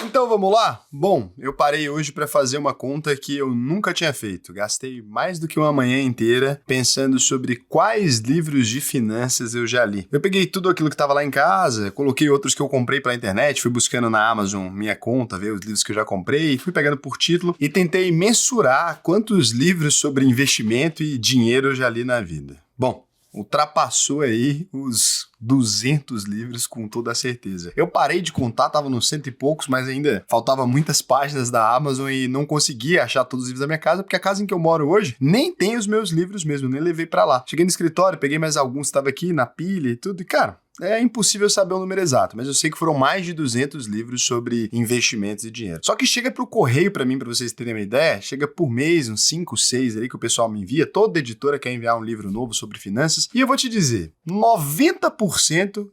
Então vamos lá? Bom, eu parei hoje para fazer uma conta que eu nunca tinha feito. Gastei mais do que uma manhã inteira pensando sobre quais livros de finanças eu já li. Eu peguei tudo aquilo que estava lá em casa, coloquei outros que eu comprei pela internet, fui buscando na Amazon minha conta, ver os livros que eu já comprei, fui pegando por título e tentei mensurar quantos livros sobre investimento e dinheiro eu já li na vida. Bom, ultrapassou aí os 200 livros com toda a certeza. Eu parei de contar, tava nos 100 e poucos, mas ainda faltava muitas páginas da Amazon e não conseguia achar todos os livros da minha casa, porque a casa em que eu moro hoje nem tem os meus livros mesmo, nem levei pra lá. Cheguei no escritório, peguei mais alguns, tava aqui na pilha e tudo, e cara, é impossível saber o número exato, mas eu sei que foram mais de 200 livros sobre investimentos e dinheiro. Só que chega pro correio pra mim, pra vocês terem uma ideia, chega por mês, uns 5, 6 aí que o pessoal me envia, toda editora quer enviar um livro novo sobre finanças, e eu vou te dizer, 90%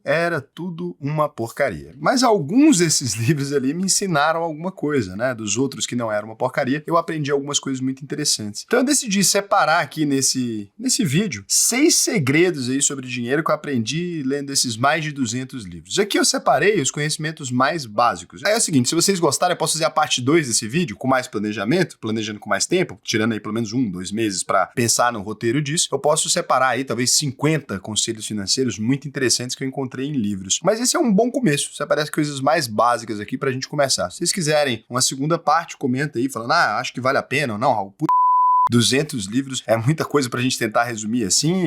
era tudo uma porcaria. Mas alguns desses livros ali me ensinaram alguma coisa, né? Dos outros que não eram uma porcaria, eu aprendi algumas coisas muito interessantes. Então eu decidi separar aqui nesse vídeo 6 segredos aí sobre dinheiro que eu aprendi lendo esses mais de 200 livros. Aqui eu separei os conhecimentos mais básicos. Aí é o seguinte, se vocês gostarem, eu posso fazer a parte 2 desse vídeo, com mais planejamento, planejando com mais tempo, tirando aí pelo menos 1, 2 meses para pensar no roteiro disso. Eu posso separar aí talvez 50 conselhos financeiros muito interessantes que eu encontrei em livros. Mas esse é um bom começo. Separei as coisas mais básicas aqui pra gente começar. Se vocês quiserem uma segunda parte, comenta aí, falando, acho que vale a pena ou não, Raul. 200 livros é muita coisa pra gente tentar resumir assim,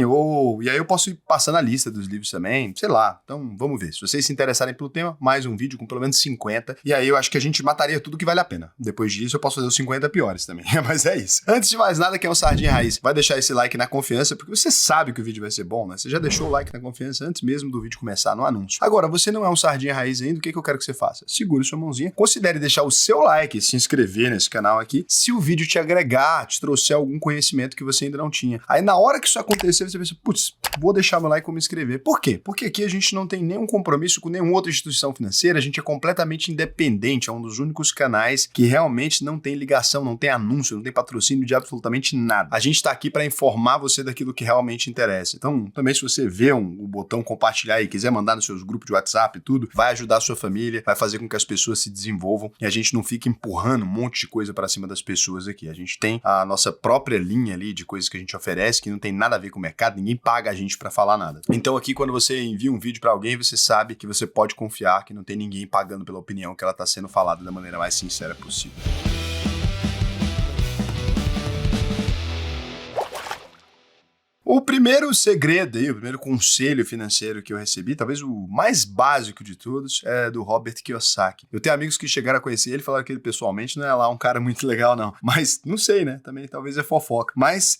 e aí eu posso ir passando a lista dos livros também, sei lá. Então, vamos ver. Se vocês se interessarem pelo tema, mais um vídeo com pelo menos 50, e aí eu acho que a gente mataria tudo que vale a pena. Depois disso, eu posso fazer os 50 piores também, mas é isso. Antes de mais nada, quem é um Sardinha Raiz, vai deixar esse like na confiança, porque você sabe que o vídeo vai ser bom, né? Você já deixou o like na confiança antes mesmo do vídeo começar no anúncio. Agora, você não é um Sardinha Raiz ainda, o que eu quero que você faça? Segure sua mãozinha, considere deixar o seu like, se inscrever nesse canal aqui, se o vídeo te agregar, te trouxer algum conhecimento que você ainda não tinha. Aí na hora que isso acontecer, você pensa, putz, vou deixar meu like e vou me inscrever. Por quê? Porque aqui a gente não tem nenhum compromisso com nenhuma outra instituição financeira, a gente é completamente independente, é um dos únicos canais que realmente não tem ligação, não tem anúncio, não tem patrocínio de absolutamente nada. A gente tá aqui para informar você daquilo que realmente interessa. Então, também se você vê o botão compartilhar e quiser mandar nos seus grupos de WhatsApp e tudo, vai ajudar a sua família, vai fazer com que as pessoas se desenvolvam e a gente não fique empurrando um monte de coisa para cima das pessoas aqui. A gente tem a nossa própria linha ali de coisas que a gente oferece, que não tem nada a ver com o mercado, ninguém paga a gente pra falar nada. Então aqui, quando você envia um vídeo pra alguém, você sabe que você pode confiar que não tem ninguém pagando pela opinião que ela tá sendo falada da maneira mais sincera possível. O primeiro segredo aí, o primeiro conselho financeiro que eu recebi, talvez o mais básico de todos, é do Robert Kiyosaki. Eu tenho amigos que chegaram a conhecer ele e falaram que ele pessoalmente não é lá um cara muito legal não, mas não sei, né? Também talvez é fofoca. Mas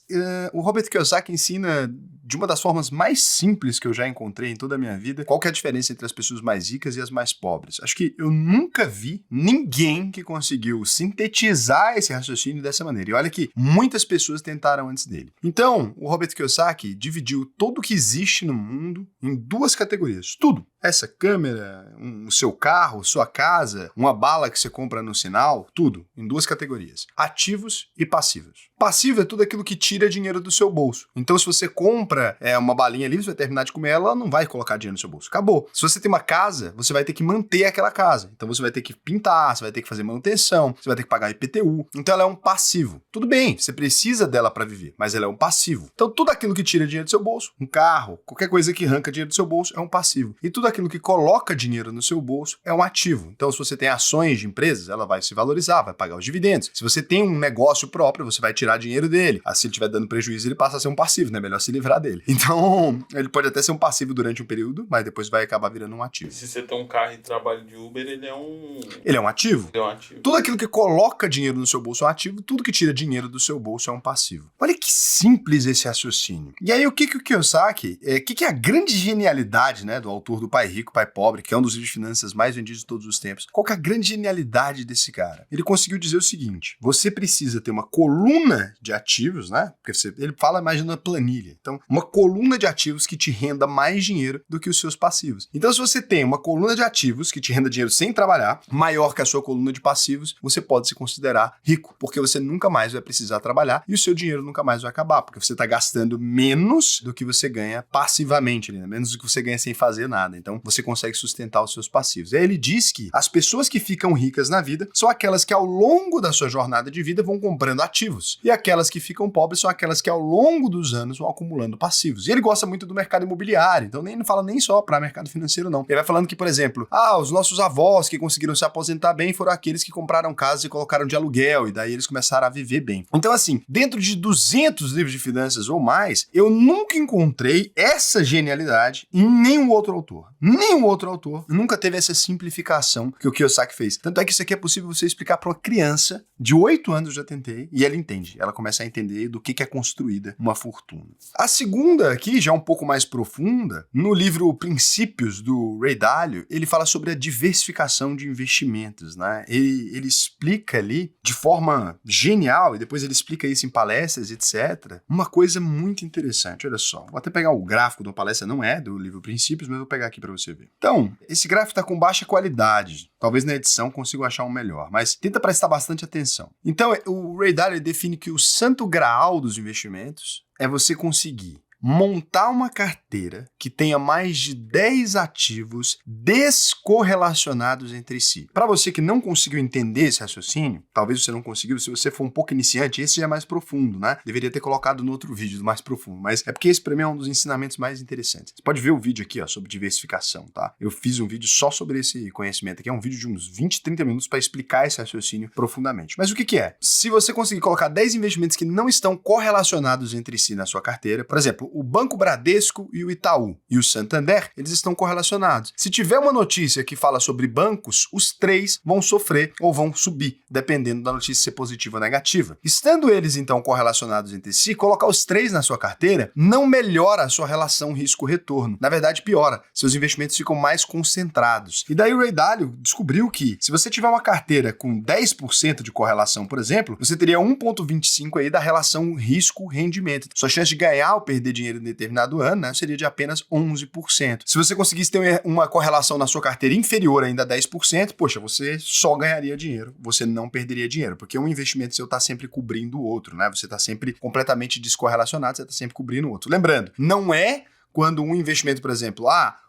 o Robert Kiyosaki ensina de uma das formas mais simples que eu já encontrei em toda a minha vida, qual que é a diferença entre as pessoas mais ricas e as mais pobres. Acho que eu nunca vi ninguém que conseguiu sintetizar esse raciocínio dessa maneira. E olha que muitas pessoas tentaram antes dele. Então, o Robert Kiyosaki dividiu tudo o que existe no mundo em 2 categorias. Tudo. Essa câmera, o seu carro, sua casa, uma bala que você compra no sinal, tudo em 2 categorias. Ativos e passivos. Passivo é tudo aquilo que tira dinheiro do seu bolso. Então, se você compra uma balinha ali, você vai terminar de comer ela, ela não vai colocar dinheiro no seu bolso. Acabou. Se você tem uma casa, você vai ter que manter aquela casa. Então, você vai ter que pintar, você vai ter que fazer manutenção, você vai ter que pagar IPTU. Então, ela é um passivo. Tudo bem, você precisa dela para viver, mas ela é um passivo. Então, tudo aquilo que tira dinheiro do seu bolso, um carro, qualquer coisa que arranca dinheiro do seu bolso é um passivo. E tudo aquilo que coloca dinheiro no seu bolso é um ativo. Então, se você tem ações de empresas, ela vai se valorizar, vai pagar os dividendos. Se você tem um negócio próprio, você vai tirar dinheiro dele. Assim, se ele estiver dando prejuízo, ele passa a ser um passivo, né? Melhor se livrar dele. Então, ele pode até ser um passivo durante um período, mas depois vai acabar virando um ativo. Se você tem um carro e trabalha de Uber, ele é um... Ele é um ativo? Ele é um ativo. Tudo aquilo que coloca dinheiro no seu bolso é um ativo, tudo que tira dinheiro do seu bolso é um passivo. Olha que simples esse raciocínio. E aí, o que o Kiyosaki, que é a grande genialidade, né, do autor do Pai Rico, Pai Pobre, que é um dos livros de finanças mais vendidos de todos os tempos. Qual que é a grande genialidade desse cara? Ele conseguiu dizer o seguinte: você precisa ter uma coluna de ativos, né? Porque ele fala mais de uma planilha. Então, uma coluna de ativos que te renda mais dinheiro do que os seus passivos. Então, se você tem uma coluna de ativos que te renda dinheiro sem trabalhar, maior que a sua coluna de passivos, você pode se considerar rico, porque você nunca mais vai precisar trabalhar e o seu dinheiro nunca mais vai acabar, porque você está gastando menos do que você ganha passivamente, né? Menos do que você ganha sem fazer nada. Então, você consegue sustentar os seus passivos. E aí ele diz que as pessoas que ficam ricas na vida são aquelas que ao longo da sua jornada de vida vão comprando ativos. E aquelas que ficam pobres são aquelas que ao longo dos anos vão acumulando passivos. E ele gosta muito do mercado imobiliário, então não fala nem só para mercado financeiro, não. Ele vai falando que, por exemplo, os nossos avós que conseguiram se aposentar bem foram aqueles que compraram casas e colocaram de aluguel, e daí eles começaram a viver bem. Então, assim, dentro de 200 livros de finanças ou mais, eu nunca encontrei essa genialidade em nenhum outro autor. Nenhum outro autor nunca teve essa simplificação que o Kiyosaki fez. Tanto é que isso aqui é possível você explicar para uma criança de 8 anos, eu já tentei, e ela entende. Ela começa a entender do que é construída uma fortuna. A segunda aqui, já um pouco mais profunda, no livro Princípios, do Ray Dalio, ele fala sobre a diversificação de investimentos, né? Ele explica ali, de forma genial, e depois ele explica isso em palestras, etc., uma coisa muito interessante. Olha só, vou até pegar o gráfico da palestra, não é do livro Princípios, mas vou pegar aqui para você ver. Então, esse gráfico está com baixa qualidade. Talvez na edição consiga achar um melhor, mas tenta prestar bastante atenção. Então, o Ray Dalio define que o santo graal dos investimentos é você conseguir montar uma carteira que tenha mais de 10 ativos descorrelacionados entre si. Para você que não conseguiu entender esse raciocínio, talvez você não conseguiu, se você for um pouco iniciante, esse já é mais profundo, né? Deveria ter colocado no outro vídeo do mais profundo, mas é porque esse para mim é um dos ensinamentos mais interessantes. Você pode ver o vídeo aqui, ó, sobre diversificação, tá? Eu fiz um vídeo só sobre esse conhecimento aqui, é um vídeo de uns 20, 30 minutos para explicar esse raciocínio profundamente. Mas o que é? Se você conseguir colocar 10 investimentos que não estão correlacionados entre si na sua carteira, por exemplo, o Banco Bradesco e o Itaú e o Santander, eles estão correlacionados. Se tiver uma notícia que fala sobre bancos, os três vão sofrer ou vão subir, dependendo da notícia ser positiva ou negativa. Estando eles, então, correlacionados entre si, colocar os três na sua carteira não melhora a sua relação risco-retorno. Na verdade, piora. Seus investimentos ficam mais concentrados. E daí o Ray Dalio descobriu que, se você tiver uma carteira com 10% de correlação, por exemplo, você teria 1,25 aí da relação risco-rendimento. Sua chance de ganhar ou perder dinheiro em determinado ano, né, seria de apenas 11%. Se você conseguisse ter uma correlação na sua carteira inferior ainda a 10%, poxa, você só ganharia dinheiro, você não perderia dinheiro, porque um investimento seu está sempre cobrindo o outro, né? Você está sempre completamente descorrelacionado, você está sempre cobrindo o outro. Lembrando, não é quando um investimento, por exemplo,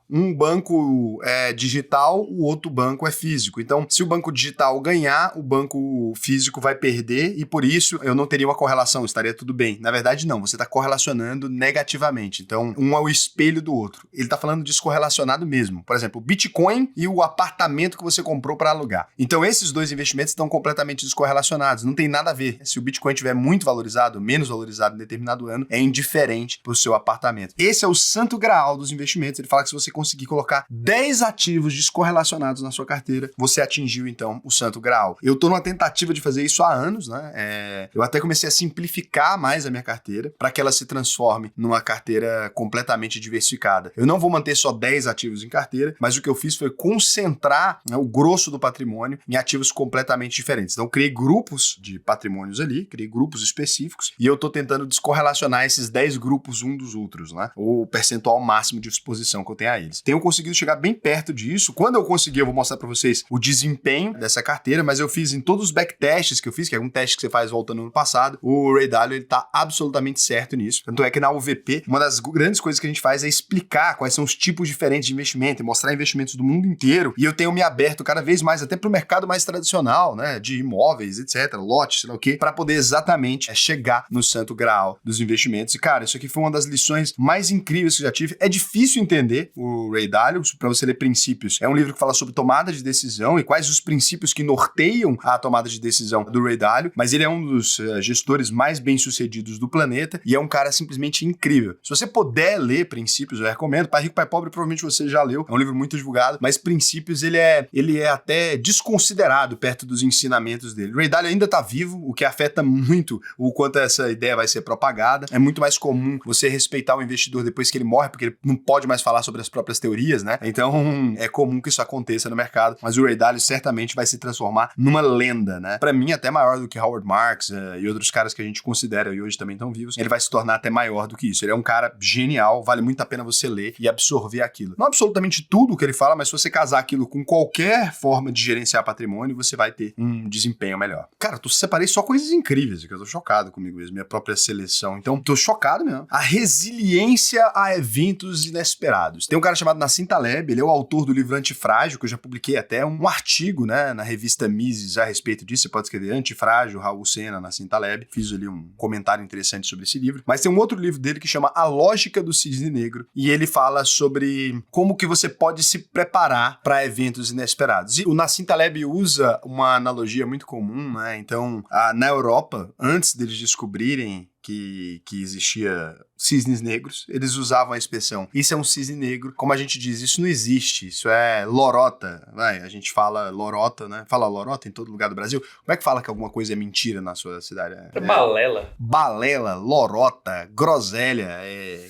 um banco é digital, o outro banco é físico. Então, se o banco digital ganhar, o banco físico vai perder e por isso eu não teria uma correlação, estaria tudo bem. Na verdade, não, você está correlacionando negativamente. Então, um é o espelho do outro. Ele está falando descorrelacionado mesmo. Por exemplo, o Bitcoin e o apartamento que você comprou para alugar. Então, esses dois investimentos estão completamente descorrelacionados. Não tem nada a ver. Se o Bitcoin estiver muito valorizado, menos valorizado em determinado ano, é indiferente para o seu apartamento. Esse é o santo graal dos investimentos. Ele fala que se você conseguir colocar 10 ativos descorrelacionados na sua carteira, você atingiu, então, o santo graal. Eu tô numa tentativa de fazer isso há anos, né? Eu até comecei a simplificar mais a minha carteira para que ela se transforme numa carteira completamente diversificada. Eu não vou manter só 10 ativos em carteira, mas o que eu fiz foi concentrar, né, o grosso do patrimônio em ativos completamente diferentes. Então, eu criei grupos de patrimônios ali, criei grupos específicos, e eu tô tentando descorrelacionar esses 10 grupos um dos outros, né? O percentual máximo de exposição que eu tenho a eles. Tenho conseguido chegar bem perto disso. Quando eu conseguir, eu vou mostrar para vocês o desempenho dessa carteira, mas eu fiz em todos os backtests que eu fiz, que é um teste que você faz voltando no passado, o Ray Dalio, ele tá absolutamente certo nisso. Tanto é que na UVP, uma das grandes coisas que a gente faz é explicar quais são os tipos diferentes de investimento e mostrar investimentos do mundo inteiro, e eu tenho me aberto cada vez mais até para o mercado mais tradicional, né, de imóveis, etc, lotes, sei lá o quê, para poder exatamente chegar no santo graal dos investimentos. E cara, isso aqui foi uma das lições mais incríveis que eu já tive. É difícil entender o Ray Dalio, para você ler Princípios. É um livro que fala sobre tomada de decisão e quais os princípios que norteiam a tomada de decisão do Ray Dalio, mas ele é um dos gestores mais bem-sucedidos do planeta e é um cara simplesmente incrível. Se você puder ler Princípios, eu recomendo. Pai Rico, Pai Pobre, provavelmente você já leu. É um livro muito divulgado, mas Princípios, ele é até desconsiderado perto dos ensinamentos dele. O Ray Dalio ainda está vivo, o que afeta muito o quanto essa ideia vai ser propagada. É muito mais comum você respeitar o investidor depois que ele morre, porque ele não pode mais falar sobre as próprias teorias, né? Então, é comum que isso aconteça no mercado, mas o Ray Dalio certamente vai se transformar numa lenda, né? Pra mim, até maior do que Howard Marks e outros caras que a gente considera e hoje também estão vivos, ele vai se tornar até maior do que isso. Ele é um cara genial, vale muito a pena você ler e absorver aquilo. Não absolutamente tudo o que ele fala, mas se você casar aquilo com qualquer forma de gerenciar patrimônio, você vai ter um desempenho melhor. Cara, eu separei só coisas incríveis, que eu tô chocado comigo mesmo, minha própria seleção. Então, tô chocado mesmo. A resiliência a eventos inesperados. Tem um cara cara chamado Nassim Taleb, ele é o autor do livro Antifrágil, que eu já publiquei até um artigo, né, na revista Mises a respeito disso. Você pode escrever Antifrágil, Raul Sena, Nassim Taleb. Fiz ali um comentário interessante sobre esse livro. Mas tem um outro livro dele que chama A Lógica do Cisne Negro, e ele fala sobre como que você pode se preparar para eventos inesperados. E o Nassim Taleb usa uma analogia muito comum, né? Então, na Europa, antes deles descobrirem que existia cisnes negros, eles usavam a expressão, isso é um cisne negro, como a gente diz, isso não existe, isso é lorota, vai, a gente fala lorota, né? Fala lorota em todo lugar do Brasil. Como é que fala que alguma coisa é mentira na sua cidade? Balela. Balela, lorota, groselha,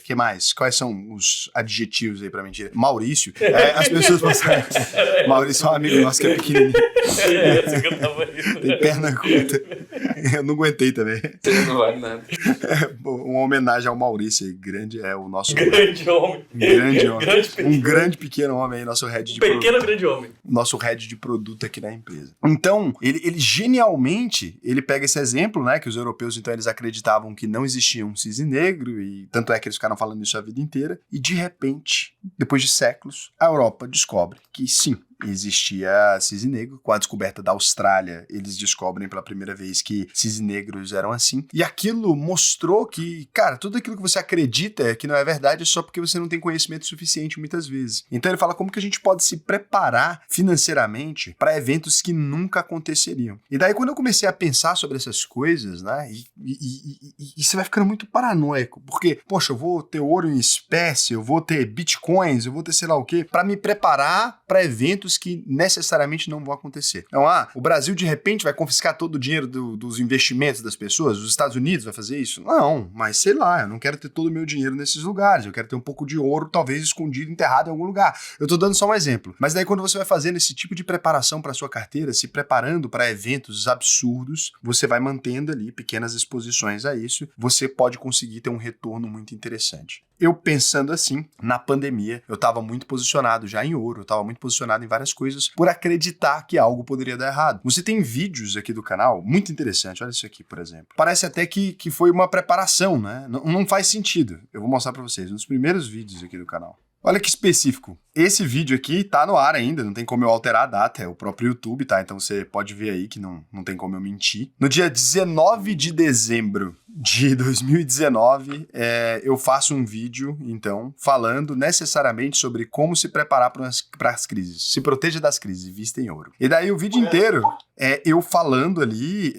que mais? Quais são os adjetivos aí pra mentira? Maurício. As pessoas pensam, Maurício é um amigo nosso que é pequenininho. Essa que eu tava rindo. Tem perna curta. Eu não aguentei também. Não vale nada. Uma homenagem ao Maurício, grande é o nosso... Grande homem. Grande homem. Grande Um grande pequeno homem aí, nosso head de pequeno produto. grande homem. Nosso head de produto aqui na empresa. Então, ele genialmente, ele pega esse exemplo, né, que os europeus, então, eles acreditavam que não existia um cisne negro, e tanto é que eles ficaram falando isso a vida inteira, e de repente, depois de séculos, a Europa descobre que sim, existia cisne negro. Com a descoberta da Austrália, eles descobrem pela primeira vez que cisne negros eram assim. E aquilo mostrou que, cara, tudo aquilo que você acredita que não é verdade só porque você não tem conhecimento suficiente muitas vezes. Então ele fala como que a gente pode se preparar financeiramente para eventos que nunca aconteceriam. E daí quando eu comecei a pensar sobre essas coisas, né, e você vai ficando muito paranoico, porque, poxa, eu vou ter ouro em espécie, eu vou ter bitcoins, eu vou ter sei lá o quê, para me preparar para eventos que necessariamente não vão acontecer. Então, o Brasil de repente vai confiscar todo o dinheiro dos investimentos das pessoas? Os Estados Unidos vai fazer isso? Não, mas sei lá, eu não quero ter todo o meu dinheiro nesses lugares, eu quero ter um pouco de ouro talvez escondido, enterrado em algum lugar. Eu tô dando só um exemplo. Mas daí quando você vai fazendo esse tipo de preparação para sua carteira, se preparando para eventos absurdos, você vai mantendo ali pequenas exposições a isso, você pode conseguir ter um retorno muito interessante. Eu pensando assim, na pandemia, eu estava muito posicionado já em ouro, eu estava muito posicionado em várias coisas por acreditar que algo poderia dar errado. Você tem vídeos aqui do canal muito interessantes, olha isso aqui, por exemplo. Parece até que foi uma preparação, né? Não faz sentido. Eu vou mostrar para vocês, um dos primeiros vídeos aqui do canal. Olha que específico. Esse vídeo aqui tá no ar ainda, não tem como eu alterar a data, é o próprio YouTube, tá? Então você pode ver aí que não tem como eu mentir. No dia 19 de dezembro de 2019, eu faço um vídeo, então, falando necessariamente sobre como se preparar para as crises. Se proteja das crises, vista em ouro. E daí o vídeo inteiro é eu falando ali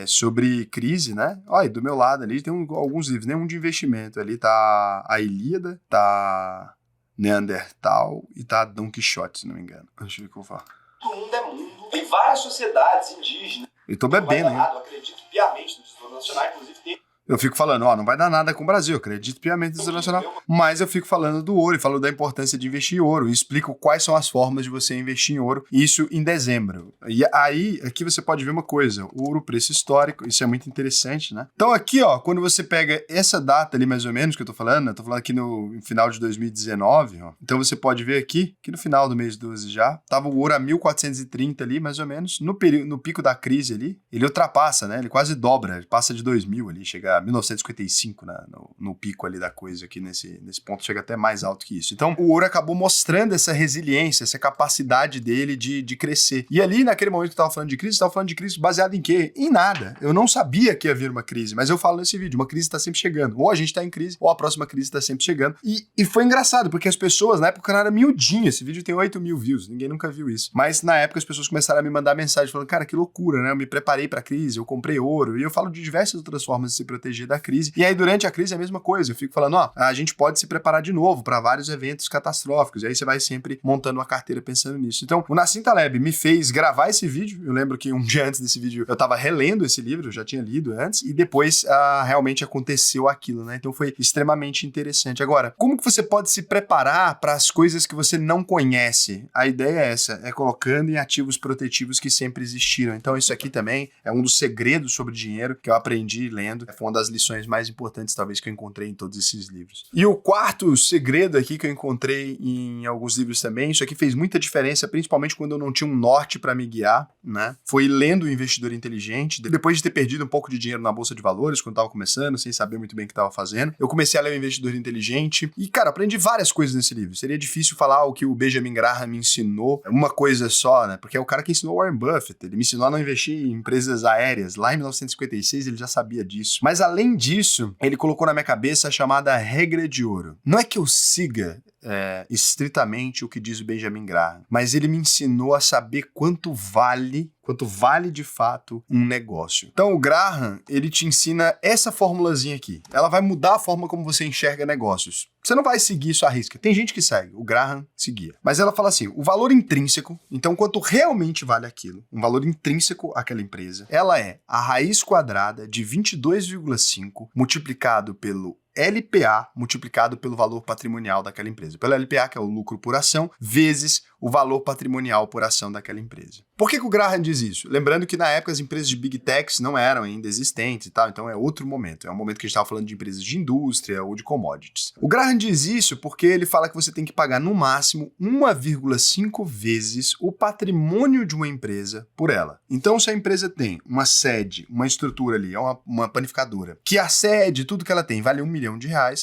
sobre crise, né? Olha, do meu lado ali tem alguns livros, nenhum de investimento. Ali tá a Ilíada, tá Neandertal e tá Dom Quixote, se não me engano. Deixa eu ver o que eu vou falar. O mundo é mundo. Tem várias sociedades indígenas. Eu tô bebendo, hein? Eu acredito piamente no Tesouro Nacional, inclusive tem. Eu fico falando, não vai dar nada com o Brasil, eu acredito piamente no Tesouro Nacional, mas eu fico falando do ouro e falo da importância de investir em ouro e explico quais são as formas de você investir em ouro, isso em dezembro. E aí, aqui você pode ver uma coisa, ouro, preço histórico, isso é muito interessante, né? Então aqui, ó, quando você pega essa data ali mais ou menos que eu tô falando aqui no final de 2019, ó, então você pode ver aqui no final do mês 12 já, tava o ouro a 1430 ali, mais ou menos, no pico da crise ali, ele ultrapassa, né? Ele quase dobra, ele passa de 2000 ali, chega a 1955, né, no pico ali da coisa aqui nesse ponto, chega até mais alto que isso. Então, o ouro acabou mostrando essa resiliência, essa capacidade dele de crescer. E ali, naquele momento que eu tava falando de crise baseado em quê? Em nada. Eu não sabia que ia vir uma crise, mas eu falo nesse vídeo, uma crise tá sempre chegando. Ou a gente tá em crise, ou a próxima crise tá sempre chegando. E foi engraçado, porque as pessoas, na época o canal era miudinho, esse vídeo tem 8 mil views, ninguém nunca viu isso. Mas na época as pessoas começaram a me mandar mensagem falando, cara, que loucura, né? Eu me preparei pra crise, eu comprei ouro, e eu falo de diversas outras formas de se proteger da crise. E aí, durante a crise, é a mesma coisa. Eu fico falando, a gente pode se preparar de novo para vários eventos catastróficos. E aí você vai sempre montando uma carteira pensando nisso. Então, o Nassim Taleb me fez gravar esse vídeo. Eu lembro que um dia antes desse vídeo, eu tava relendo esse livro, eu já tinha lido antes, e depois realmente aconteceu aquilo, né? Então, foi extremamente interessante. Agora, como que você pode se preparar para as coisas que você não conhece? A ideia é essa, é colocando em ativos protetivos que sempre existiram. Então, isso aqui também é um dos segredos sobre dinheiro que eu aprendi lendo. Foi uma das lições mais importantes, talvez, que eu encontrei em todos esses livros. E o quarto segredo aqui que eu encontrei em alguns livros também, isso aqui fez muita diferença, principalmente quando eu não tinha um norte para me guiar, né? Foi lendo O Investidor Inteligente. Depois de ter perdido um pouco de dinheiro na Bolsa de Valores, quando estava começando, sem saber muito bem o que estava fazendo, eu comecei a ler O Investidor Inteligente e, cara, aprendi várias coisas nesse livro. Seria difícil falar o que o Benjamin Graham me ensinou, uma coisa só, né? Porque é o cara que ensinou Warren Buffett. Ele me ensinou a não investir em empresas aéreas. Lá em 1956 ele já sabia disso. Mas além disso, ele colocou na minha cabeça a chamada regra de ouro. Não é que eu siga estritamente o que diz o Benjamin Graham, mas ele me ensinou a saber quanto vale de fato um negócio. Então o Graham, ele te ensina essa formulazinha aqui. Ela vai mudar a forma como você enxerga negócios. Você não vai seguir isso à risca. Tem gente que segue, o Graham seguia. Mas ela fala assim, o valor intrínseco, então quanto realmente vale aquilo, um valor intrínseco àquela empresa, ela é a raiz quadrada de 22,5 multiplicado pelo LPA multiplicado pelo valor patrimonial daquela empresa. Pelo LPA, que é o lucro por ação, vezes o valor patrimonial por ação daquela empresa. Por que o Graham diz isso? Lembrando que na época as empresas de Big Techs não eram ainda existentes e tal, então é outro momento. É um momento que a gente estava falando de empresas de indústria ou de commodities. O Graham diz isso porque ele fala que você tem que pagar no máximo 1,5 vezes o patrimônio de uma empresa por ela. Então se a empresa tem uma sede, uma estrutura ali, é uma panificadora, que a sede, tudo que ela tem, vale R$1 milhão,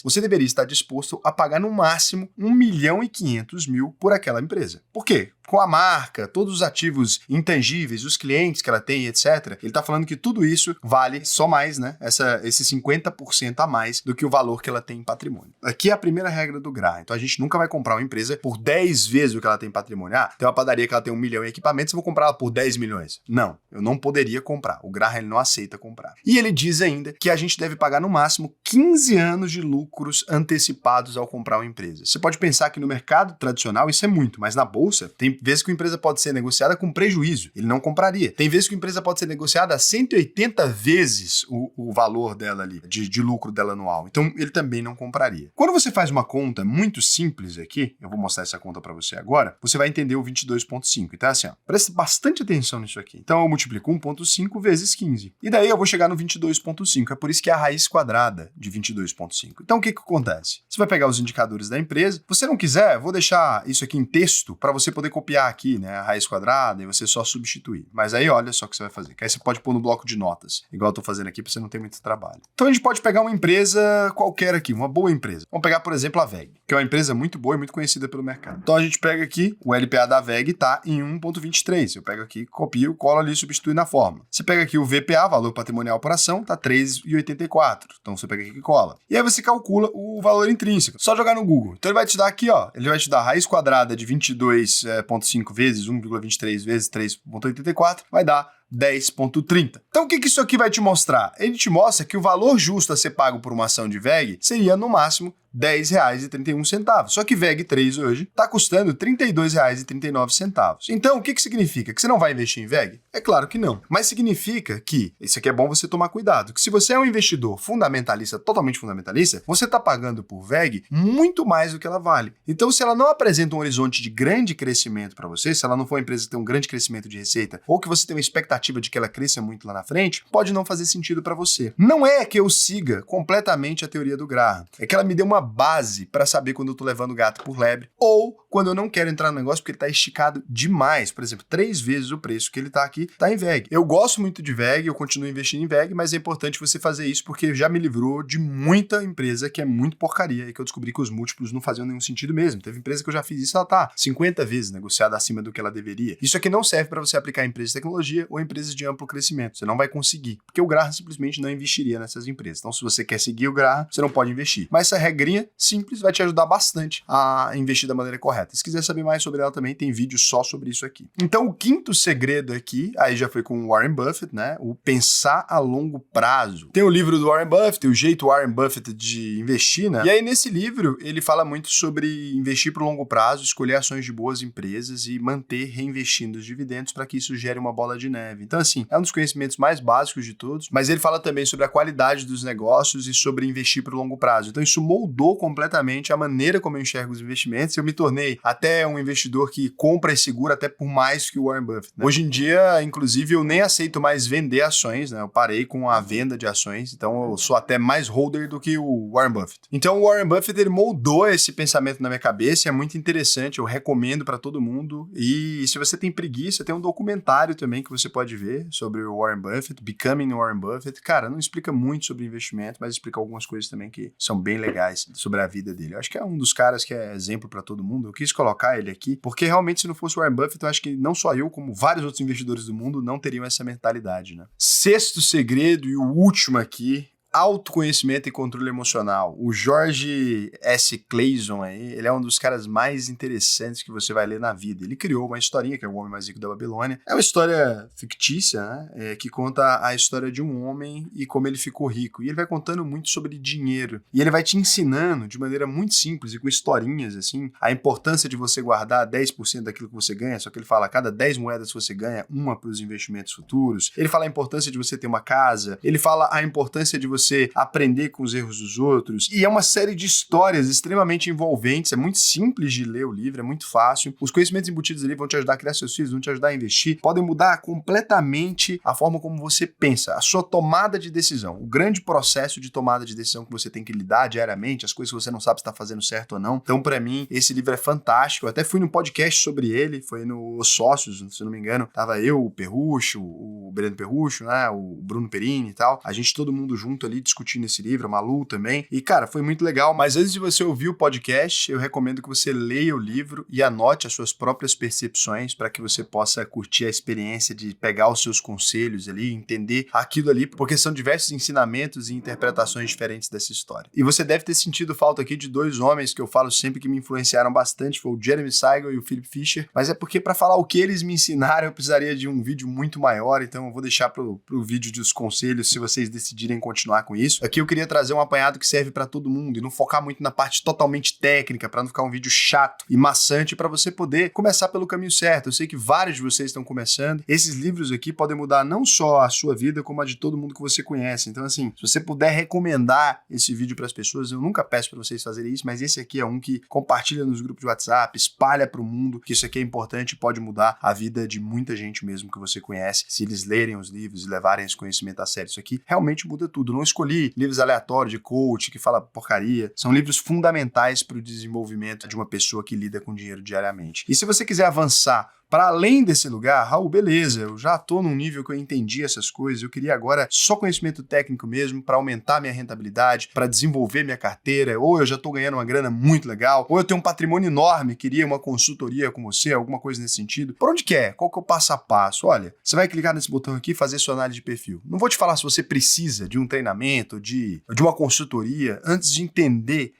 você deveria estar disposto a pagar no máximo R$1.500.000 por aquela empresa. Por quê? Com a marca, todos os ativos intangíveis, os clientes que ela tem, etc. Ele está falando que tudo isso vale só mais, né? Esse 50% a mais do que o valor que ela tem em patrimônio. Aqui é a primeira regra do Graham. Então a gente nunca vai comprar uma empresa por 10 vezes o que ela tem em patrimônio. Ah, tem uma padaria que ela tem 1 milhão em equipamentos, eu vou comprar ela por 10 milhões. Não, eu não poderia comprar. O Graham ele não aceita comprar. E ele diz ainda que a gente deve pagar no máximo 15 anos de lucros antecipados ao comprar uma empresa. Você pode pensar que no mercado tradicional isso é muito, mas na bolsa tem vezes que a empresa pode ser negociada com prejuízo. Ele não compraria. Tem vezes que a empresa pode ser negociada a 180 vezes o valor dela ali, de lucro dela anual. Então, ele também não compraria. Quando você faz uma conta muito simples aqui, eu vou mostrar essa conta para você agora, você vai entender o 22,5. Então, assim, ó, presta bastante atenção nisso aqui. Então, eu multiplico 1,5 vezes 15. E daí eu vou chegar no 22,5. É por isso que é a raiz quadrada de 22,5. Então, o que acontece? Você vai pegar os indicadores da empresa. Se você não quiser, vou deixar isso aqui em texto para você poder copiar aqui, né, a raiz quadrada e você só substituir. Mas aí olha só o que você vai fazer, que aí você pode pôr no bloco de notas, igual eu tô fazendo aqui, para você não ter muito trabalho. Então a gente pode pegar uma empresa qualquer aqui, uma boa empresa. Vamos pegar, por exemplo, a VEG, que é uma empresa muito boa e muito conhecida pelo mercado. Então a gente pega aqui, o LPA da VEG tá em 1,23. Eu pego aqui, copio, colo ali e substitui na fórmula. Você pega aqui o VPA, valor patrimonial por ação, tá 3,84. Então você pega aqui e cola. E aí você calcula o valor intrínseco. Só jogar no Google. Então ele vai te dar aqui, ó, ele vai te dar a raiz quadrada de 22,5 vezes 1,23 vezes 3,84, vai dar 10,30. Então o que isso aqui vai te mostrar? Ele te mostra que o valor justo a ser pago por uma ação de VEG seria no máximo R$10,31. Só que VEG 3 hoje está custando R$32,39. Então, o que significa? Que você não vai investir em VEG? É claro que não. Mas significa que, isso aqui é bom você tomar cuidado, que se você é um investidor fundamentalista, totalmente fundamentalista, você está pagando por VEG muito mais do que ela vale. Então, se ela não apresenta um horizonte de grande crescimento para você, se ela não for uma empresa que tem um grande crescimento de receita, ou que você tem uma expectativa de que ela cresça muito lá na frente, pode não fazer sentido para você. Não é que eu siga completamente a teoria do Graham. É que ela me deu uma base para saber quando eu tô levando o gato por lebre ou quando eu não quero entrar no negócio porque ele tá esticado demais. Por exemplo, 3 vezes o preço que ele tá aqui tá em VEG. Eu gosto muito de VEG, eu continuo investindo em VEG, mas é importante você fazer isso porque já me livrou de muita empresa que é muito porcaria e que eu descobri que os múltiplos não faziam nenhum sentido mesmo. Teve empresa que eu já fiz isso, ela tá 50 vezes negociada acima do que ela deveria. Isso aqui não serve para você aplicar em empresas de tecnologia ou empresas de amplo crescimento. Você não vai conseguir, porque o Graham simplesmente não investiria nessas empresas. Então, se você quer seguir o Graham, você não pode investir. Mas essa regrinha simples vai te ajudar bastante a investir da maneira correta. Se quiser saber mais sobre ela também, tem vídeo só sobre isso aqui. Então, o quinto segredo aqui, aí já foi com o Warren Buffett, né? O pensar a longo prazo. Tem o livro do Warren Buffett, o jeito Warren Buffett de investir, né? E aí, nesse livro, ele fala muito sobre investir para o longo prazo, escolher ações de boas empresas e manter reinvestindo os dividendos para que isso gere uma bola de neve. Então, assim, é um dos conhecimentos mais básicos de todos, mas ele fala também sobre a qualidade dos negócios e sobre investir para o longo prazo. Então, isso moldou completamente a maneira como eu enxergo os investimentos. Eu me tornei falei, até um investidor que compra e segura até por mais que o Warren Buffett, né? Hoje em dia, inclusive, eu nem aceito mais vender ações, né? Eu parei com a venda de ações, então eu sou até mais holder do que o Warren Buffett. Então o Warren Buffett, ele moldou esse pensamento na minha cabeça, é muito interessante, eu recomendo para todo mundo. E se você tem preguiça, tem um documentário também que você pode ver sobre o Warren Buffett, Becoming Warren Buffett. Cara, não explica muito sobre investimento, mas explica algumas coisas também que são bem legais sobre a vida dele. Eu acho que é um dos caras que é exemplo para todo mundo. Eu quis colocar ele aqui, porque realmente se não fosse o Warren Buffett, eu acho que não só eu, como vários outros investidores do mundo, não teriam essa mentalidade, né? Sexto segredo e o último aqui: autoconhecimento e controle emocional. O George S. Clason aí, ele é um dos caras mais interessantes que você vai ler na vida. Ele criou uma historinha, que é O Homem Mais Rico da Babilônia. É uma história fictícia, né? Que conta a história de um homem e como ele ficou rico. E ele vai contando muito sobre dinheiro. E ele vai te ensinando de maneira muito simples e com historinhas, assim, a importância de você guardar 10% daquilo que você ganha. Só que ele fala, a cada 10 moedas que você ganha, uma para os investimentos futuros. Ele fala a importância de você ter uma casa. Ele fala a importância de você aprender com os erros dos outros. E é uma série de histórias extremamente envolventes. É muito simples de ler o livro, é muito fácil. Os conhecimentos embutidos ali vão te ajudar a criar seus filhos, vão te ajudar a investir. Podem mudar completamente a forma como você pensa, a sua tomada de decisão. O grande processo de tomada de decisão que você tem que lidar diariamente, as coisas que você não sabe se está fazendo certo ou não. Então, para mim, esse livro é fantástico. Eu até fui num podcast sobre ele, foi no Os Sócios, se não me engano. Tava eu, o Perrucho, o Breno Perrucho, né? O Bruno Perini e tal. A gente, todo mundo junto ali, discutindo esse livro, a Malu também. E, cara, foi muito legal. Mas antes de você ouvir o podcast, eu recomendo que você leia o livro e anote as suas próprias percepções para que você possa curtir a experiência de pegar os seus conselhos ali, entender aquilo ali, porque são diversos ensinamentos e interpretações diferentes dessa história. E você deve ter sentido falta aqui de dois homens que eu falo sempre que me influenciaram bastante, foi o Jeremy Siegel e o Philip Fisher, mas é porque para falar o que eles me ensinaram, eu precisaria de um vídeo muito maior, então eu vou deixar pro vídeo dos conselhos, se vocês decidirem continuar com isso. Aqui eu queria trazer um apanhado que serve para todo mundo e não focar muito na parte totalmente técnica, para não ficar um vídeo chato e maçante, para você poder começar pelo caminho certo. Eu sei que vários de vocês estão começando. Esses livros aqui podem mudar não só a sua vida, como a de todo mundo que você conhece. Então, assim, se você puder recomendar esse vídeo para as pessoas, eu nunca peço para vocês fazerem isso, mas esse aqui é um que compartilha nos grupos de WhatsApp, espalha para o mundo, que isso aqui é importante e pode mudar a vida de muita gente mesmo que você conhece, se eles lerem os livros e levarem esse conhecimento a sério. Isso aqui realmente muda tudo. Não escolhi livros aleatórios de coach que fala porcaria. São livros fundamentais para o desenvolvimento de uma pessoa que lida com dinheiro diariamente. E se você quiser avançar para além desse lugar, Raul, beleza, eu já estou num nível que eu entendi essas coisas, eu queria agora só conhecimento técnico mesmo para aumentar minha rentabilidade, para desenvolver minha carteira, ou eu já estou ganhando uma grana muito legal, ou eu tenho um patrimônio enorme, queria uma consultoria com você, alguma coisa nesse sentido. Por onde que é? Qual que é o passo a passo? Olha, você vai clicar nesse botão aqui e fazer sua análise de perfil. Não vou te falar se você precisa de um treinamento, de uma consultoria, antes de entender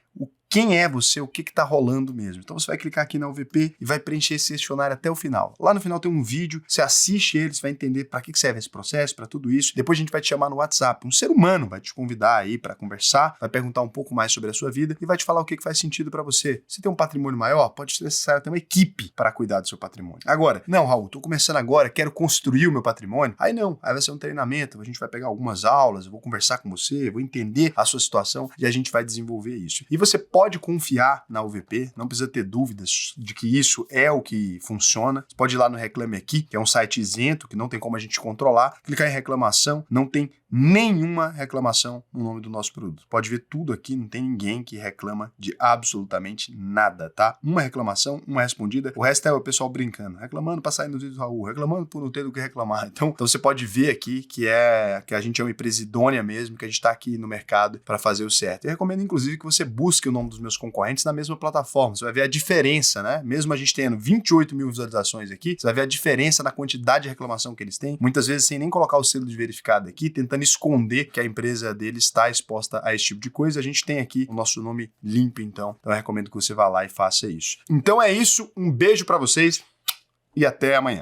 quem é você, o que está rolando mesmo. Então você vai clicar aqui na UVP e vai preencher esse questionário até o final. Lá no final tem um vídeo, você assiste ele, você vai entender para que serve esse processo, para tudo isso. Depois a gente vai te chamar no WhatsApp. Um ser humano vai te convidar aí para conversar, vai perguntar um pouco mais sobre a sua vida e vai te falar o que faz sentido para você. Se tem um patrimônio maior, pode ser necessário ter uma equipe para cuidar do seu patrimônio. Agora, não, Raul, estou começando agora, quero construir o meu patrimônio. Aí não, aí vai ser um treinamento, a gente vai pegar algumas aulas, eu vou conversar com você, vou entender a sua situação e a gente vai desenvolver isso. E você pode confiar na UVP, não precisa ter dúvidas de que isso é o que funciona. Você pode ir lá no Reclame Aqui, que é um site isento, que não tem como a gente controlar, clicar em reclamação, não tem nenhuma reclamação no nome do nosso produto. Pode ver tudo aqui, não tem ninguém que reclama de absolutamente nada, tá? Uma reclamação, uma respondida, o resto é o pessoal brincando, reclamando para sair nos vídeos do Raul, reclamando por não ter do que reclamar. Então você pode ver aqui que a gente é uma empresa idônea mesmo, que a gente está aqui no mercado para fazer o certo. Eu recomendo, inclusive, que você busque o nome dos meus concorrentes na mesma plataforma. Você vai ver a diferença, né? Mesmo a gente tendo 28 mil visualizações aqui, você vai ver a diferença na quantidade de reclamação que eles têm, muitas vezes sem nem colocar o selo de verificado aqui, tentando esconder que a empresa deles está exposta a esse tipo de coisa. A gente tem aqui o nosso nome limpo, então eu recomendo que você vá lá e faça isso. Então é isso, um beijo para vocês e até amanhã.